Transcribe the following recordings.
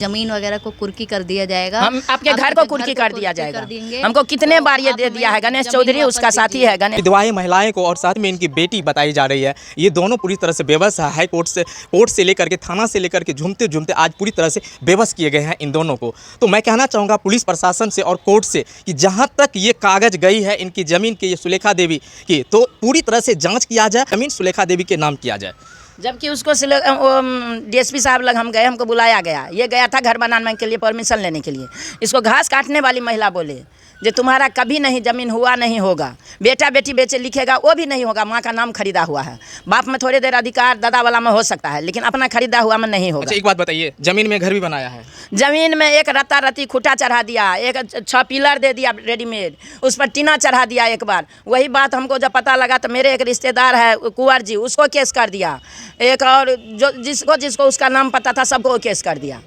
जमीन वगैरह को कुर्की कर दिया जाएगा। हम आपके घर को कुर्की कर दिया जाएगा। हमको कितने बार ये दे दिया है। गणेश चौधरी उसका साथी है। गणेश विधवाएं महिलाएं को और साथ में इनकी बेटी बताई जा रही है। ये दोनों पूरी तरह से बेबस है। हाई कोर्ट से लेकर के थाना से लेकर के झूमते झूमते आज पूरी तरह से बेबस किए गए हैं इन दोनों को। तो मैं कहना चाहूँगा पुलिस प्रशासन से और कोर्ट से कि जहाँ तक ये कागज गई है इनकी ज़मीन की, ये सुलेखा देवी की, तो पूरी तरह से जाँच किया जाए, ज़मीन सुलेखा देवी के नाम किया जाए। जबकि उसको डीएसपी साहब लग हम गए, हमको बुलाया गया। ये गया था घर बनाने के लिए, परमिशन लेने के लिए। इसको घास काटने वाली महिला बोले जो तुम्हारा कभी नहीं ज़मीन हुआ नहीं होगा, बेटा बेटी बेचे लिखेगा वो भी नहीं होगा, माँ का नाम खरीदा हुआ है। बाप में थोड़ी देर अधिकार दादा वाला में हो सकता है, लेकिन अपना खरीदा हुआ में नहीं होगा। अच्छा एक बात बताइए, ज़मीन में घर भी बनाया है? ज़मीन में एक रत्ता रत्ती खूटा चढ़ा दिया, एक 6 पिलर दे दिया रेडीमेड, उस पर टीना चढ़ा दिया एक बार। वही बात हमको जब पता लगा तो मेरे एक रिश्तेदार है कुंवर जी, उसको केस कर दिया। एक और जो जिसको उसका नाम पता था सबको केस कर दिया।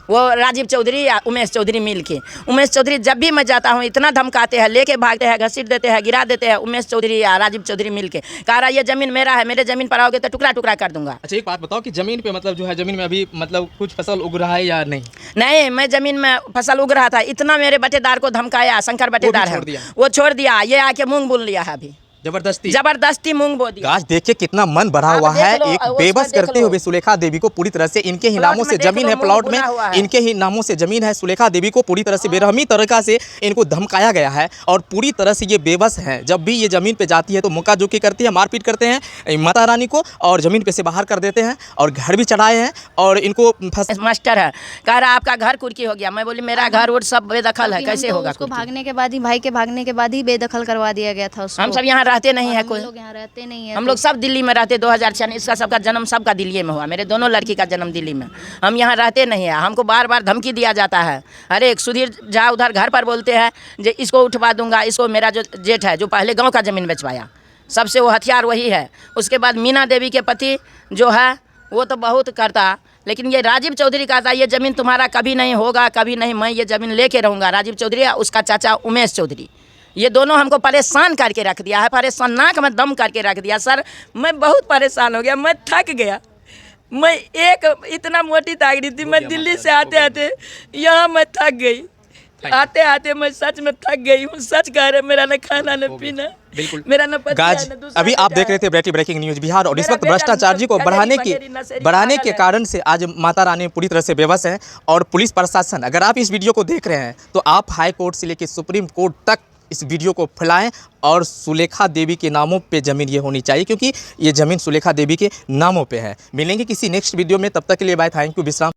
वो राजीव चौधरी या उमेश चौधरी मिल के। उमेश चौधरी जब भी मैं जाता हूँ इतना धमकाते हैं, लेके भागते हैं, घसीट देते हैं, गिरा देते हैं। उमेश चौधरी या राजीव चौधरी मिल के कह रहा ये ज़मीन मेरा है, मेरे ज़मीन पर आओगे तो टुकड़ा टुकड़ा कर दूंगा। अच्छा एक बात बताओ कि ज़मीन पे मतलब जो है ज़मीन में अभी मतलब कुछ फसल उग रहा है या नहीं? नहीं, मैं ज़मीन में फसल उग रहा था, इतना मेरे बटेदार को धमकाया। शंकर बटेदार है, वो छोड़ दिया। ये आके मूंग बुन लिया है अभी, जबरदस्ती मूंग बो दिया। आज देखिए कितना मन भरा हुआ है। एक बेबस करते हुए सुलेखा देवी को पूरी तरह से इनके ही नामों से जमीन है, प्लॉट में इनके ही नामों से जमीन है। सुलेखा देवी को पूरी तरह से बेरहमी तरीका से इनको धमकाया गया है और पूरी तरह से ये बेबस हैं। जब भी ये जमीन पे जाती है तो मुक्का जोकी करती है, मारपीट करते हैं माता रानी को और जमीन पे से बाहर कर देते हैं और घर भी चढ़ाए हैं और इनको मास्टर है कह रहा आपका घर कुर्की हो गया। मैं बोली मेरा घर उड़ सब बेदखल है, कैसे होगा? उसको भागने के बाद ही, भाई के भागने के बाद ही बेदखल करवा दिया गया था उसको। हम सब यहाँ रहते नहीं है, कोई लोग यहाँ रहते नहीं है। हम लोग सब दिल्ली में रहते। 2006 इसका सबका जन्म सबका दिल्ली में हुआ। मेरे दोनों लड़की का जन्म दिल्ली में। हम यहाँ रहते नहीं है। हमको बार बार धमकी दिया जाता है। अरे एक सुधीर झा उधर घर पर बोलते हैं जो इसको उठवा दूंगा, इसको मेरा जो जेठ है जो पहले गाँव का ज़मीन बेचवाया, सबसे वो हथियार वही है। उसके बाद मीना देवी के पति जो है वो तो बहुत करता, लेकिन ये राजीव चौधरी का था ये ज़मीन तुम्हारा कभी नहीं होगा, कभी नहीं, मैं ये ज़मीन लेके रहूँगा। राजीव चौधरी उसका चाचा उमेश चौधरी, ये दोनों हमको परेशान करके रख दिया है, परेशान नाक में दम करके रख दिया। सर मैं बहुत परेशान हो गया, मैं थक गया। मैं एक इतना मोटी ताकड़ी थी, मैं दिल्ली से आते आते यहाँ मैं थक गई। आते आते मैं सच में थक गई हूँ। सच कह रहे, मेरा न खाना न पीना, मेरा न गाज। अभी आप देख रहे थे ब्रेकिंग न्यूज बिहार और इस वक्त भ्रष्टाचार जी को बढ़ाने के कारण से आज माता रानी पूरी तरह से बेबस है। और पुलिस प्रशासन, अगर आप इस वीडियो को देख रहे हैं तो आप हाई कोर्ट से लेकर सुप्रीम कोर्ट तक इस वीडियो को फैलाएं और सुलेखा देवी के नामों पे ज़मीन ये होनी चाहिए, क्योंकि ये ज़मीन सुलेखा देवी के नामों पे है। मिलेंगे किसी नेक्स्ट वीडियो में, तब तक के लिए बाय, थैंक यू, विश्राम।